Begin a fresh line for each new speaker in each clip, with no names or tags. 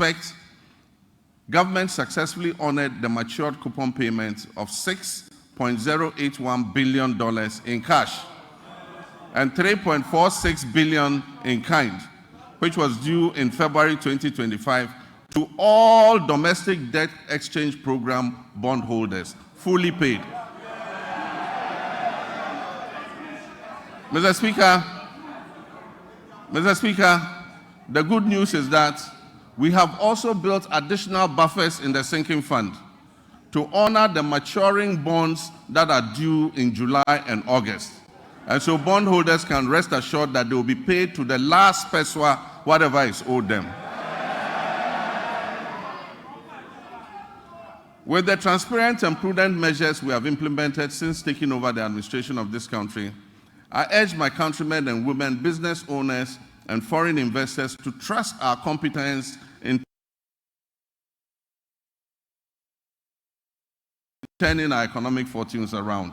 respect, government successfully honored the matured coupon payment of $6.081 billion in cash and $3.46 billion in kind, which was due in February 2025 to all domestic debt exchange program bondholders, fully paid. Mr. Speaker, the good news is that we have also built additional buffers in the sinking fund to honor the maturing bonds that are due in July and August. And so bondholders can rest assured that they will be paid to the last peswa, whatever is owed them. With the transparent and prudent measures we have implemented since taking over the administration of this country, I urge my countrymen and women, business owners, and foreign investors to trust our competence in turning our economic fortunes around.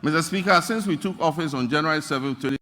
Mr. Speaker, since we took office on January 7, 2020,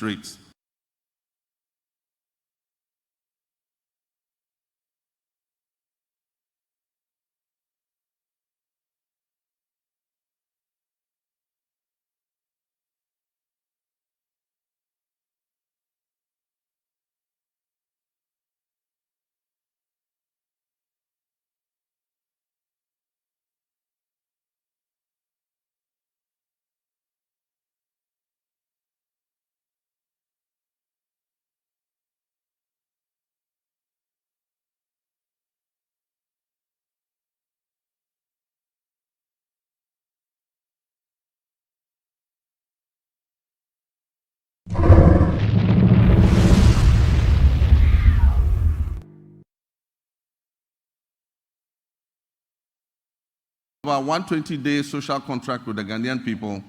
rates. Our 120-day social contract with the Ghanaian people,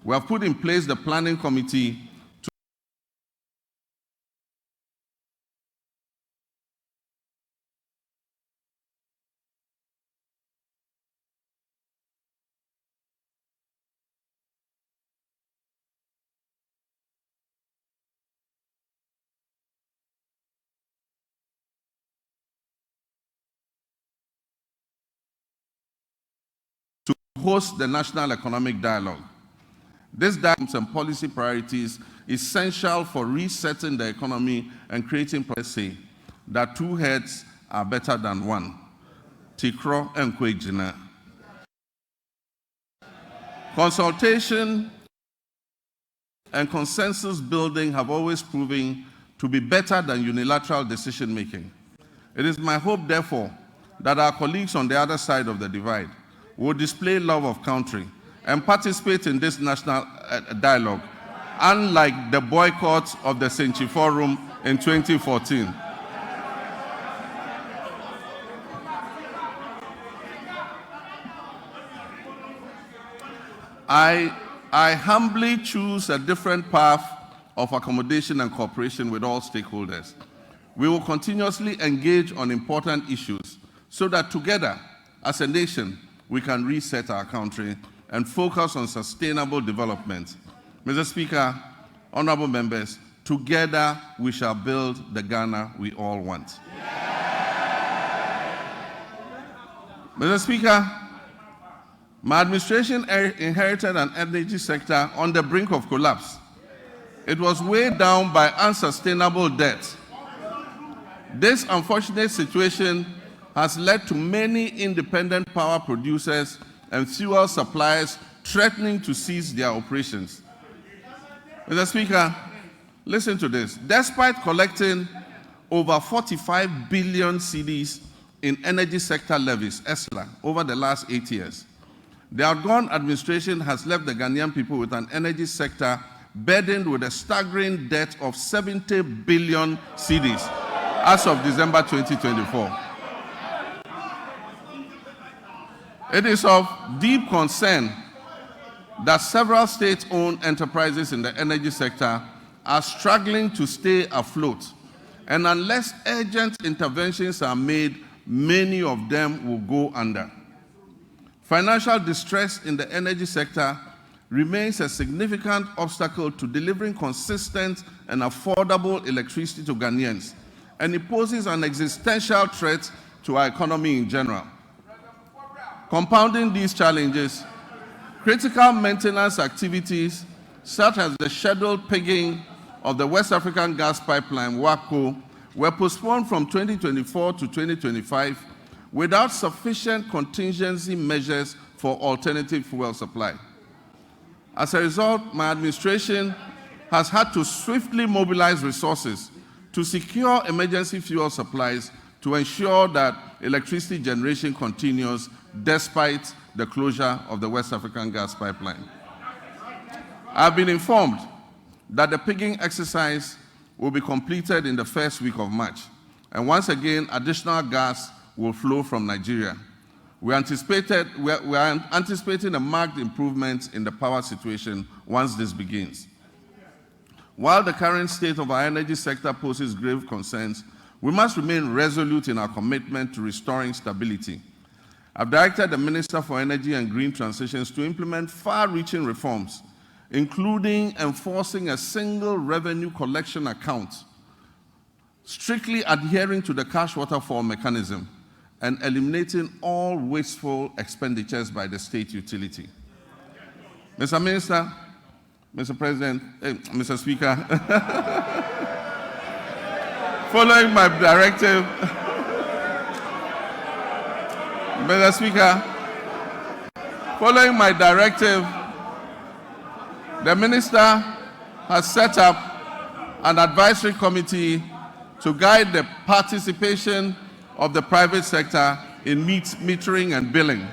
we have put in place the planning committee to host the National Economic Dialogue. This dialogue and policy priorities essential for resetting the economy and creating policy that two heads are better than one. Tikro and Kwejina. Consultation and consensus building have always proven to be better than unilateral decision making. It is my hope, therefore, that our colleagues on the other side of the divide will display love of country and participate in this national dialogue, unlike the boycott of the Senchi Forum in 2014. I humbly choose a different path of accommodation and cooperation with all stakeholders. We will continuously engage on important issues so that together, as a nation, we can reset our country and focus on sustainable development. Mr. Speaker, honorable members, together we shall build the Ghana we all want. Mr. Speaker, My administration inherited an energy sector on the brink of collapse. It was weighed down by unsustainable debt. This unfortunate situation has led to many independent power producers and fuel suppliers threatening to cease their operations. Mr. Speaker, listen to this. Despite collecting over 45 billion cedis in energy sector levies, ESLA, over the last 8 years, the outgone administration has left the Ghanaian people with an energy sector burdened with a staggering debt of 70 billion cedis as of December 2024. It is of deep concern that several state-owned enterprises in the energy sector are struggling to stay afloat, and unless urgent interventions are made, many of them will go under. Financial distress in the energy sector remains a significant obstacle to delivering consistent and affordable electricity to Ghanaians, and it poses an existential threat to our economy in general. Compounding these challenges, critical maintenance activities such as the scheduled pigging of the West African gas pipeline, WAPCO, were postponed from 2024 to 2025 without sufficient contingency measures for alternative fuel supply. As a result, my administration has had to swiftly mobilize resources to secure emergency fuel supplies to ensure that electricity generation continues despite the closure of the West African gas pipeline. I've been informed that the pigging exercise will be completed in the first week of March, and once again, additional gas will flow from Nigeria. We are anticipating a marked improvement in the power situation once this begins. While the current state of our energy sector poses grave concerns, we must remain resolute in our commitment to restoring stability. I've directed the Minister for Energy and Green Transitions to implement far-reaching reforms, including enforcing a single revenue collection account, strictly adhering to the cash waterfall mechanism, and eliminating all wasteful expenditures by the state utility. Mr. Minister, Mr. President, Mr. Speaker, following my directive, Mr. Speaker, following my directive, the Minister has set up an advisory committee to guide the participation of the private sector in metering and billing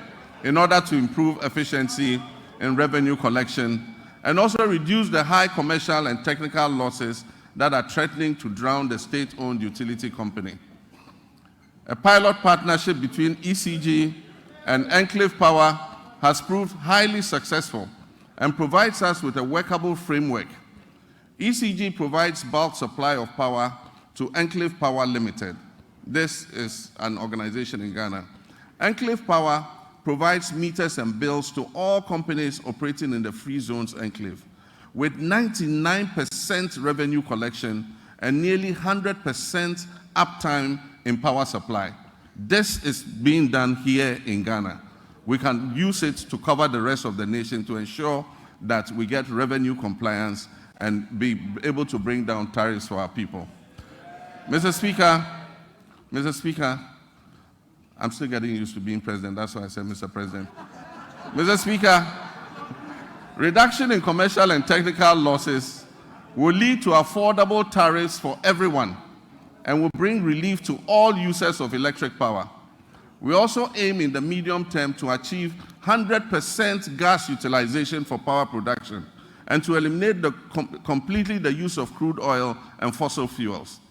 in order to improve efficiency in revenue collection and also reduce the high commercial and technical losses that are threatening to drown the state-owned utility company. A pilot partnership between ECG and Enclave Power has proved highly successful and provides us with a workable framework. ECG provides bulk supply of power to Enclave Power Limited. This is an organization in Ghana. Enclave Power provides meters and bills to all companies operating in the free zones enclave, with 99% revenue collection and nearly 100% uptime in power supply. This is being done here in Ghana. We can use it to cover the rest of the nation to ensure that we get revenue compliance and be able to bring down tariffs for our people. Mr. Speaker, I'm still getting used to being president, that's why I said Mr. President. Mr. Speaker, reduction in commercial and technical losses will lead to affordable tariffs for everyone and will bring relief to all users of electric power. We also aim in the medium term to achieve 100% gas utilization for power production and to eliminate completely the use of crude oil and fossil fuels.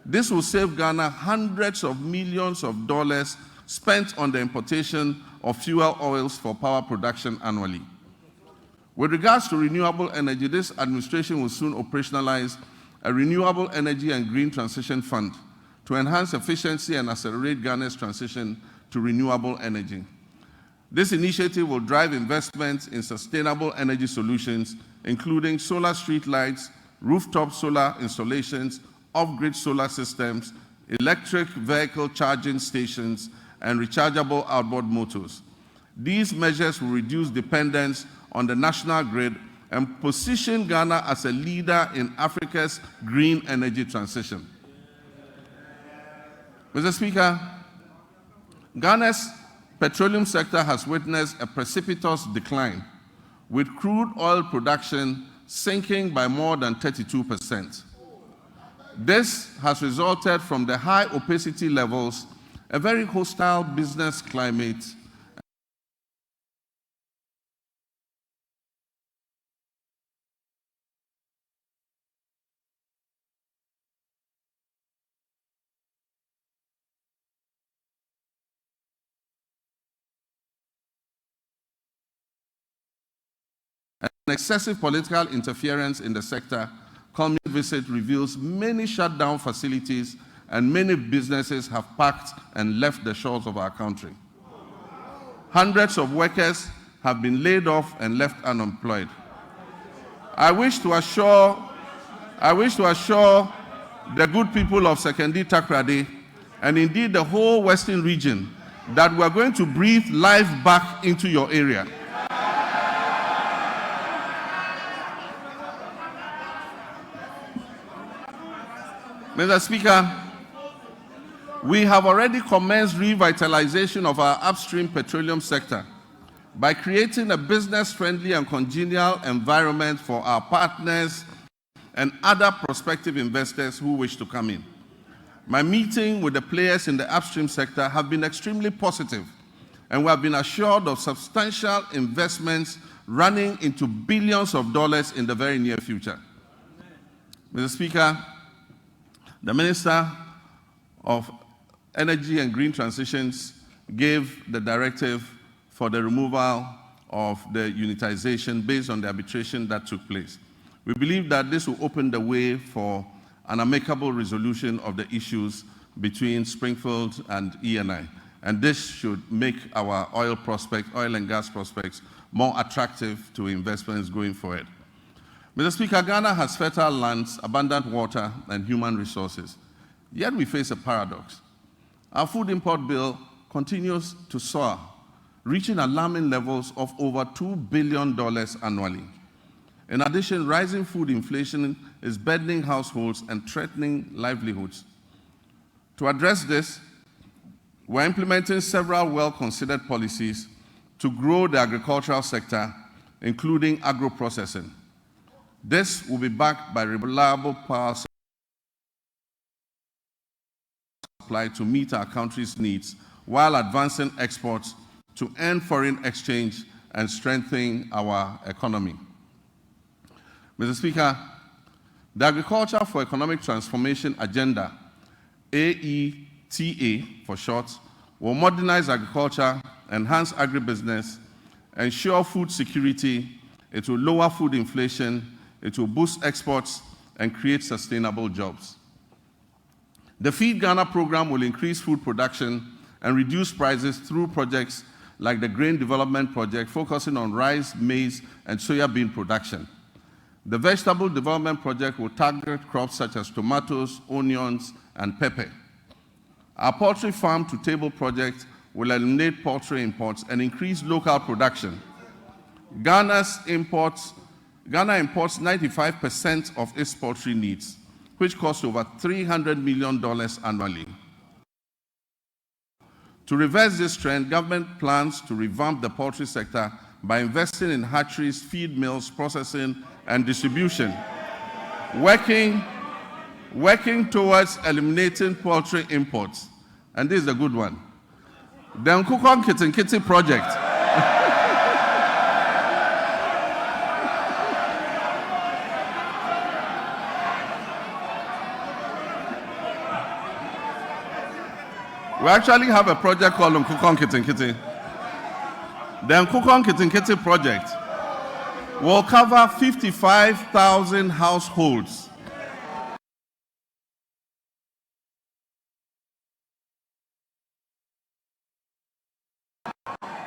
This will save Ghana hundreds of millions of dollars spent on the importation of fuel oils for power production annually. With regards to renewable energy, this administration will soon operationalize a renewable energy and green transition fund to enhance efficiency and accelerate Ghana's transition to renewable energy. This initiative will drive investments in sustainable energy solutions, including solar street lights, rooftop solar installations, off-grid solar systems, electric vehicle charging stations, and rechargeable outboard motors. These measures will reduce dependence on the national grid and position Ghana as a leader in Africa's green energy transition. Mr. Speaker, Ghana's petroleum sector has witnessed a precipitous decline, with crude oil production sinking by more than 32%. This has resulted from the high opacity levels, a very hostile business climate, and excessive political interference in the sector. Coming visit reveals many shut down facilities and many businesses have packed and left the shores of our country. Hundreds of workers have been laid off and left unemployed. I wish to assure the good people of Sekondi Takoradi and indeed the whole Western region that we are going to breathe life back into your area. Mr. Speaker, we have already commenced revitalization of our upstream petroleum sector by creating a business-friendly and congenial environment for our partners and other prospective investors who wish to come in. My meeting with the players in the upstream sector have been extremely positive, and we have been assured of substantial investments running into billions of dollars in the very near future. Mr. Speaker, the Minister of Energy and Green Transitions gave the directive for the removal of the unitization based on the arbitration that took place. We believe that this will open the way for an amicable resolution of the issues between Springfield and ENI. And this should make our oil and gas prospects more attractive to investments going forward. Mr. Speaker, Ghana has fertile lands, abundant water, and human resources. Yet we face a paradox. Our food import bill continues to soar, reaching alarming levels of over $2 billion annually. In addition, rising food inflation is burdening households and threatening livelihoods. To address this, we're implementing several well-considered policies to grow the agricultural sector, including agro-processing. This will be backed by reliable power supply to meet our country's needs while advancing exports to earn foreign exchange and strengthen our economy. Mr. Speaker, the Agriculture for Economic Transformation Agenda, AETA for short, will modernize agriculture, enhance agribusiness, ensure food security, it will lower food inflation, it will boost exports and create sustainable jobs. The Feed Ghana program will increase food production and reduce prices through projects like the Grain Development Project, focusing on rice, maize, and soya bean production. The Vegetable Development Project will target crops such as tomatoes, onions, and pepper. Our Poultry Farm to Table project will eliminate poultry imports and increase local production. Ghana imports 95% of its poultry needs, which costs over $300 million annually. To reverse this trend, government plans to revamp the poultry sector by investing in hatcheries, feed mills, processing, and distribution, working towards eliminating poultry imports. And this is a good one. The Nkukon Kitinkiti project. We actually have a project called Nkukon Kitinkiti. The Nkukon Kitinkiti project will cover 55,000 households.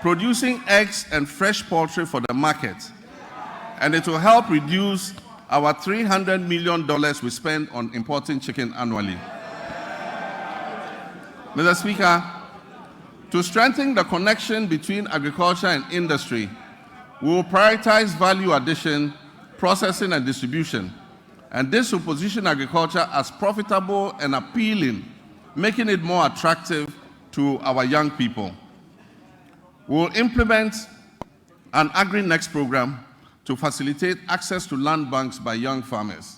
Producing eggs and fresh poultry for the market. And it will help reduce our $300 million we spend on importing chicken annually. Mr. Speaker, To strengthen the connection between agriculture and industry, we will prioritize value addition, processing, and distribution. And this will position agriculture as profitable and appealing, making it more attractive to our young people. We will implement an Agri-Next program to facilitate access to land banks by young farmers,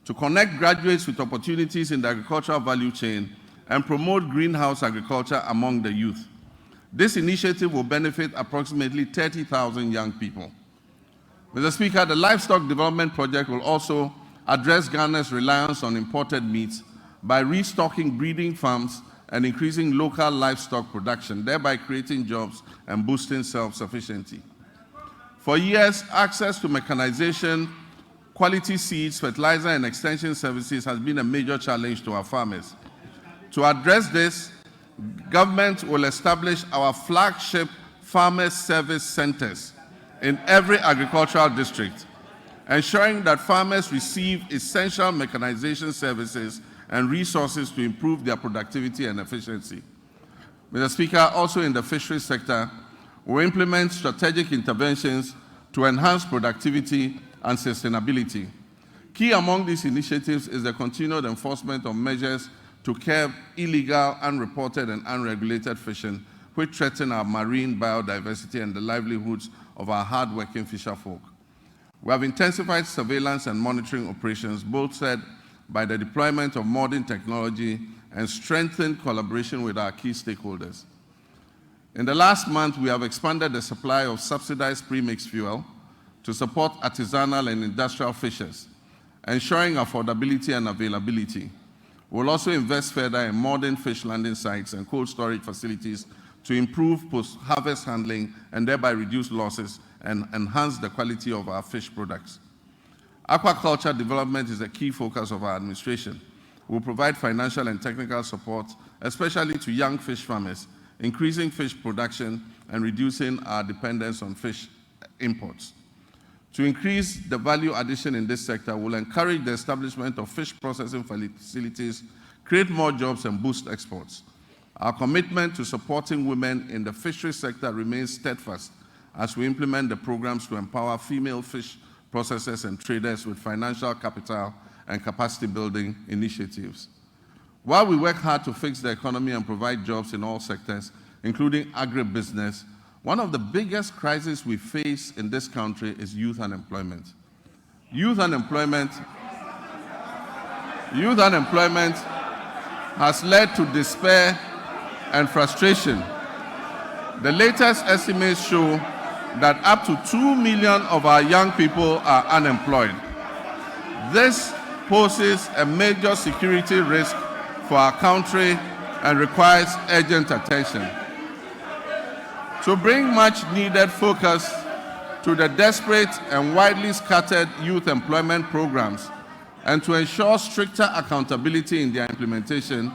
to connect graduates with opportunities in the agricultural value chain, and promote greenhouse agriculture among the youth. This initiative will benefit approximately 30,000 young people. Mr. Speaker, the Livestock Development Project will also address Ghana's reliance on imported meats by restocking breeding farms and increasing local livestock production, thereby creating jobs and boosting self-sufficiency. For years, access to mechanization, quality seeds, fertilizer, and extension services has been a major challenge to our farmers. To address this, government will establish our flagship farmer service centers in every agricultural district, ensuring that farmers receive essential mechanization services and resources to improve their productivity and efficiency. Mr. Speaker, also in the fisheries sector, we implement strategic interventions to enhance productivity and sustainability. Key among these initiatives is the continued enforcement of measures to curb illegal, unreported, and unregulated fishing, which threaten our marine biodiversity and the livelihoods of our hard-working fisherfolk. We have intensified surveillance and monitoring operations, bolstered by the deployment of modern technology and strengthened collaboration with our key stakeholders. In the last month, we have expanded the supply of subsidized premixed fuel to support artisanal and industrial fishers, ensuring affordability and availability. We'll also invest further in modern fish landing sites and cold storage facilities to improve post-harvest handling and thereby reduce losses and enhance the quality of our fish products. Aquaculture development is a key focus of our administration. We'll provide financial and technical support, especially to young fish farmers, increasing fish production and reducing our dependence on fish imports. To increase the value addition in this sector, we'll encourage the establishment of fish processing facilities, create more jobs, and boost exports. Our commitment to supporting women in the fisheries sector remains steadfast as we implement the programs to empower female fish processors and traders with financial capital and capacity building initiatives. While we work hard to fix the economy and provide jobs in all sectors, including agribusiness, one of the biggest crises we face in this country is youth unemployment. Youth unemployment has led to despair and frustration. The latest estimates show that up to 2 million of our young people are unemployed. This poses a major security risk for our country and requires urgent attention. To bring much needed focus to the desperate and widely scattered youth employment programs and to ensure stricter accountability in their implementation,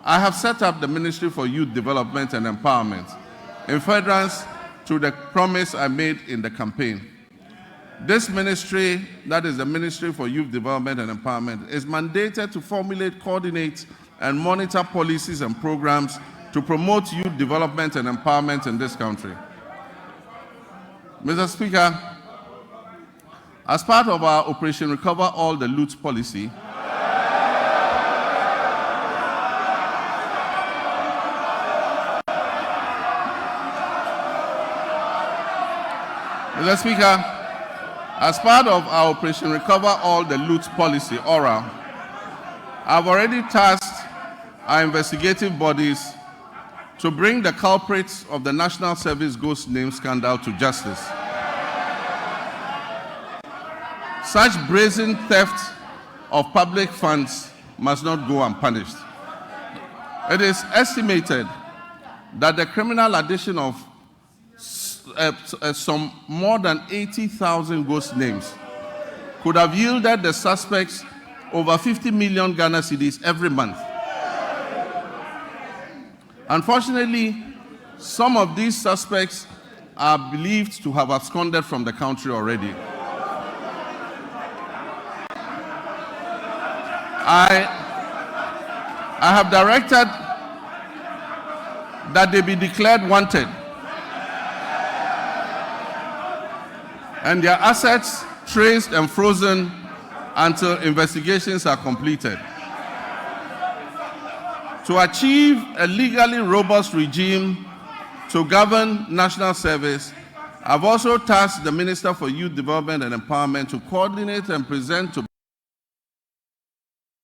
I have set up the Ministry for Youth Development and Empowerment in furtherance to the promise I made in the campaign. This ministry, that is the Ministry for Youth Development and Empowerment, is mandated to formulate, coordinate, and monitor policies and programs to promote youth development and empowerment in this country. Mr. Speaker, as part of our Operation Recover All the Loot policy, Mr. Speaker, as part of our Operation Recover All the Loot policy, ORA, I've already tasked our investigative bodies to bring the culprits of the National Service Ghost Name scandal to justice. Such brazen theft of public funds must not go unpunished. It is estimated that the criminal addition of some more than 80,000 ghost names could have yielded the suspects over 50 million Ghana cedis every month. Unfortunately, some of these suspects are believed to have absconded from the country already. I have directed that they be declared wanted and their assets traced and frozen until investigations are completed. To achieve a legally robust regime to govern national service, I've also tasked the Minister for Youth Development and Empowerment to coordinate and present to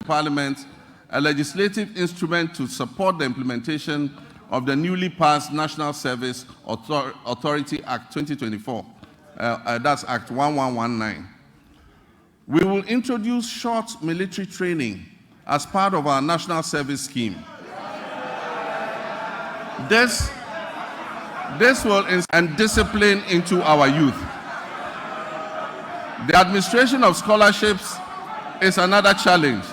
Parliament a legislative instrument to support the implementation of the newly passed National Service Authority Act 2024. That's Act 1119. We will introduce short military training as part of our national service scheme. This will instill discipline into our youth. The administration of scholarships is another challenge.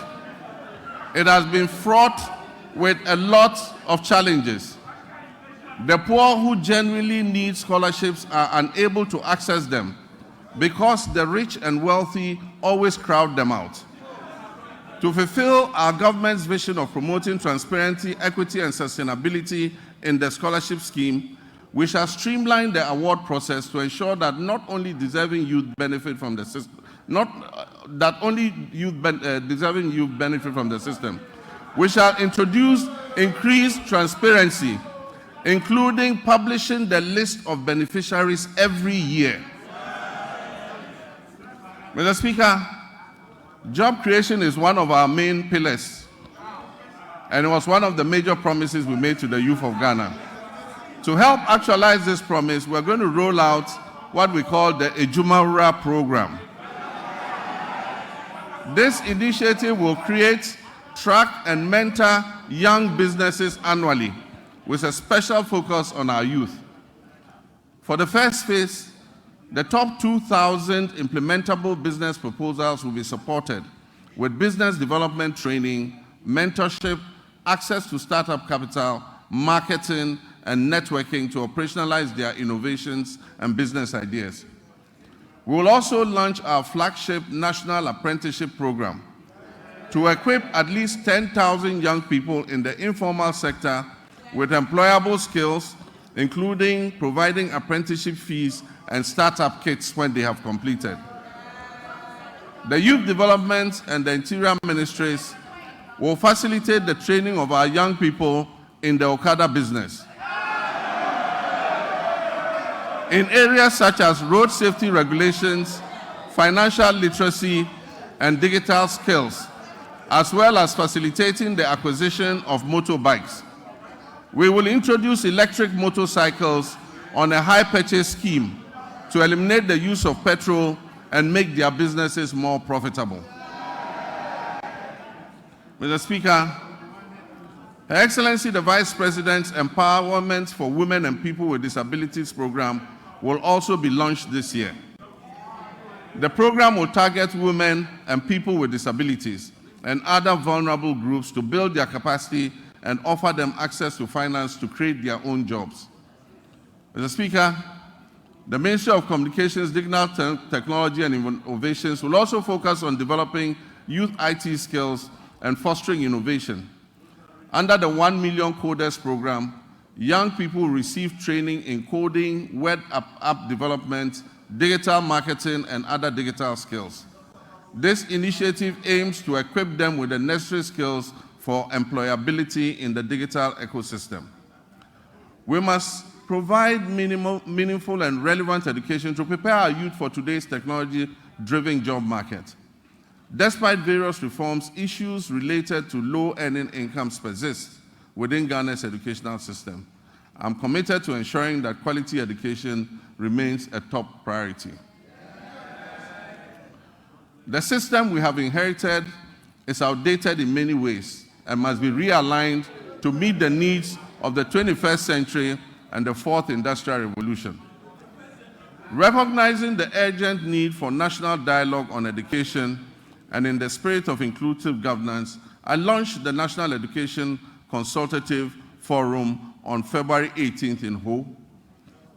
It has been fraught with a lot of challenges. The poor who genuinely need scholarships are unable to access them because the rich and wealthy always crowd them out. To fulfill our government's vision of promoting transparency, equity, and sustainability in the scholarship scheme, we shall streamline the award process to ensure that not only deserving youth benefit from the system, deserving youth benefit from the system. We shall introduce increased transparency, including publishing the list of beneficiaries every year. Mr. Speaker, job creation is one of our main pillars, and it was one of the major promises we made to the youth of Ghana. To help actualize this promise, we're going to roll out what we call the Ejumawura program. This initiative will create, track, and mentor young businesses annually with a special focus on our youth. For the first phase, the top 2,000 implementable business proposals will be supported with business development training, mentorship, access to startup capital, marketing, and networking to operationalize their innovations and business ideas. We will also launch our flagship National Apprenticeship Program to equip at least 10,000 young people in the informal sector with employable skills, including providing apprenticeship fees and startup kits when they have completed. The Youth Development and the Interior Ministries will facilitate the training of our young people in the Okada business in areas such as road safety regulations, financial literacy, and digital skills, as well as facilitating the acquisition of motorbikes. We will introduce electric motorcycles on a hire purchase scheme to eliminate the use of petrol and make their businesses more profitable. Mr. Speaker, Her Excellency the Vice President's Empowerment for Women and People with Disabilities program will also be launched this year. The program will target women and people with disabilities and other vulnerable groups to build their capacity and offer them access to finance to create their own jobs. Mr. Speaker, the Ministry of Communications, Digital Technology and Innovations will also focus on developing youth IT skills and fostering innovation. Under the 1 Million Coders program, young people will receive training in coding, web app development, digital marketing, and other digital skills. This initiative aims to equip them with the necessary skills for employability in the digital ecosystem. We must provide meaningful and relevant education to prepare our youth for today's technology-driven job market. Despite various reforms, issues related to low-earning incomes persist within Ghana's educational system. I'm committed to ensuring that quality education remains a top priority. The system we have inherited is outdated in many ways and must be realigned to meet the needs of the 21st century and the fourth industrial revolution. Recognizing the urgent need for national dialogue on education and in the spirit of inclusive governance, I launched the National Education Consultative Forum on February 18th in Ho.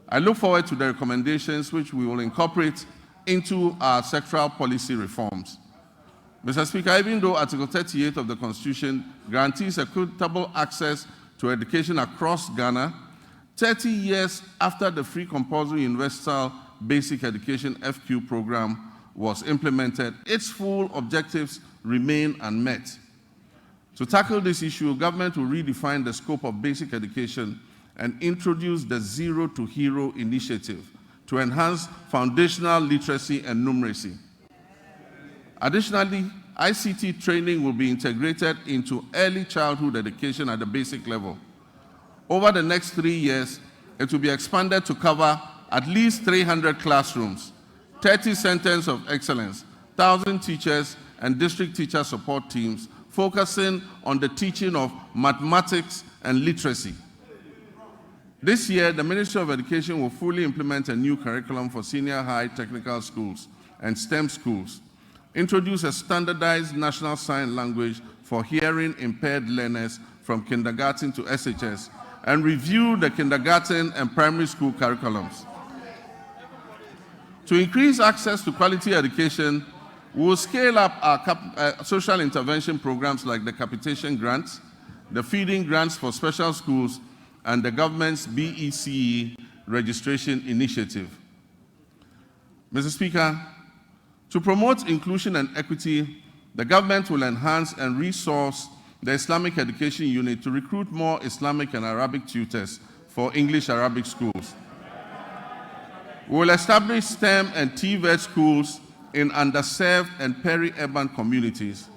I look forward to the recommendations which we will incorporate into our sectoral policy reforms. Mr. Speaker, even though Article 38 of the Constitution guarantees equitable access to education across Ghana, 30 years after the Free Compulsory Universal Basic Education FQ program was implemented, its full objectives remain unmet. To tackle this issue, government will redefine the scope of basic education and introduce the Zero to Hero initiative to enhance foundational literacy and numeracy. Additionally, ICT training will be integrated into early childhood education at the basic level. Over the next 3 years, it will be expanded to cover at least 300 classrooms, 30 centers of excellence, 1,000 teachers and district teacher support teams focusing on the teaching of mathematics and literacy. This year, the Ministry of Education will fully implement a new curriculum for senior high technical schools and STEM schools, introduce a standardized national sign language for hearing impaired learners from kindergarten to SHS, and review the kindergarten and primary school curriculums. To increase access to quality education, we will scale up our social intervention programs like the capitation grants, the feeding grants for special schools, and the government's BECE registration initiative. Mr. Speaker, to promote inclusion and equity, the government will enhance and resource the Islamic Education Unit to recruit more Islamic and Arabic tutors for English-Arabic schools. We will establish STEM and TVET schools in underserved and peri-urban communities.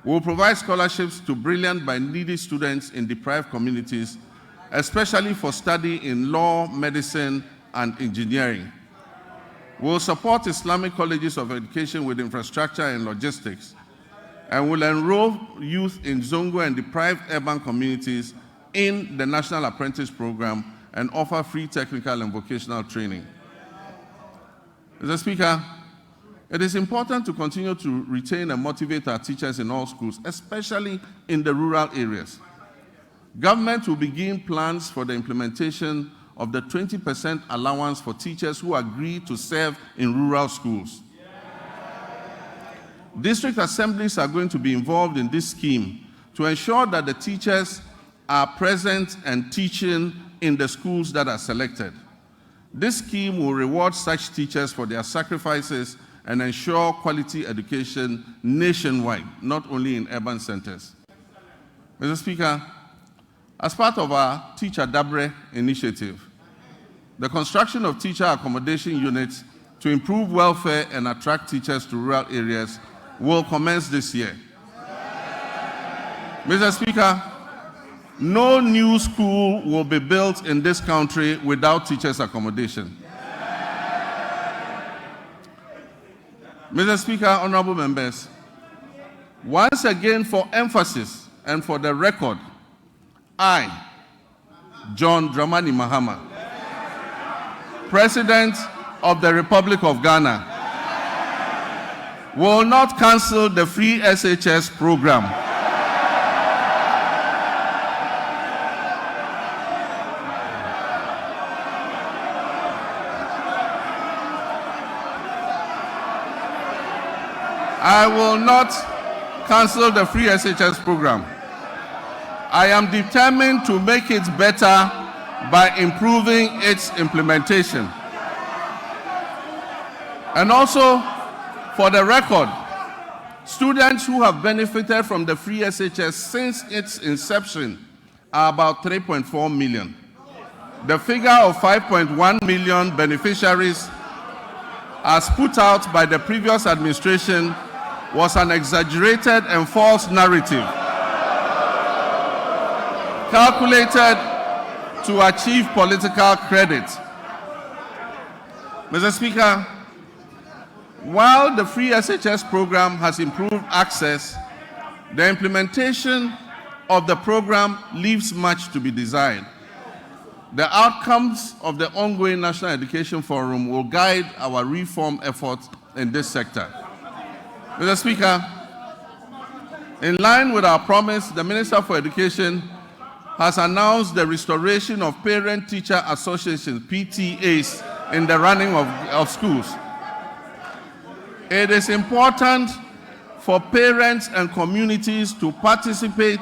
We will provide scholarships to brilliant but needy students in deprived communities, especially for study in law, medicine, and engineering. We will support Islamic colleges of education with infrastructure and logistics, and will enroll youth in Zongo and deprived urban communities in the National Apprentice Program and offer free technical and vocational training. Mr. Speaker, it is important to continue to retain and motivate our teachers in all schools, especially in the rural areas. Government will begin plans for the implementation of the 20% allowance for teachers who agree to serve in rural schools. District assemblies are going to be involved in this scheme to ensure that the teachers are present and teaching in the schools that are selected. This scheme will reward such teachers for their sacrifices and ensure quality education nationwide, not only in urban centers. Mr. Speaker, as part of our Teacher Dabre initiative, the construction of teacher accommodation units to improve welfare and attract teachers to rural areas will commence this year. Mr. Speaker, no new school will be built in this country without teachers' accommodation. Mr. Speaker, honorable members, once again for emphasis and for the record, I, John Dramani Mahama, President of the Republic of Ghana, will not cancel the free SHS program. I will not cancel the free SHS program. I am determined to make it better by improving its implementation. And also, for the record, students who have benefited from the free SHS since its inception are about 3.4 million. The figure of 5.1 million beneficiaries, as put out by the previous administration, was an exaggerated and false narrative calculated to achieve political credit. Mr. Speaker, while the free SHS program has improved access, the implementation of the program leaves much to be desired. The outcomes of the ongoing National Education Forum will guide our reform efforts in this sector. Mr. Speaker, in line with our promise, the Minister for Education has announced the restoration of Parent-Teacher Associations, PTAs, in the running of schools. It is important for parents and communities to participate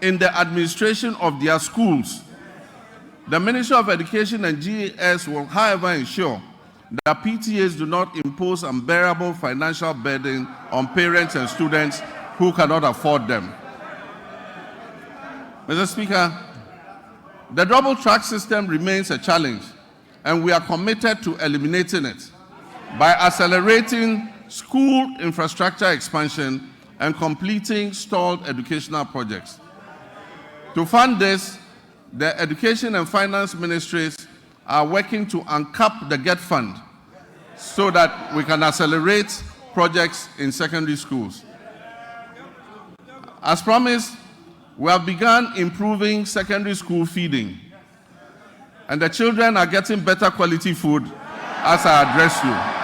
in the administration of their schools. The Ministry of Education and GS will, however, ensure that PTAs do not impose unbearable financial burden on parents and students who cannot afford them. Mr. Speaker, the double track system remains a challenge, and we are committed to eliminating it by accelerating school infrastructure expansion and completing stalled educational projects. To fund this, the Education and Finance Ministries are working to uncap the GET Fund so that we can accelerate projects in secondary schools. As promised, we have begun improving secondary school feeding, and the children are getting better quality food as I address you.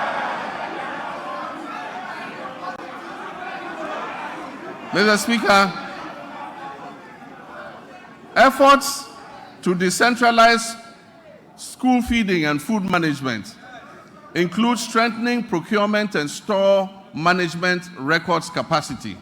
Mr. Speaker, efforts to decentralize school feeding and food management include strengthening procurement and store management records capacity,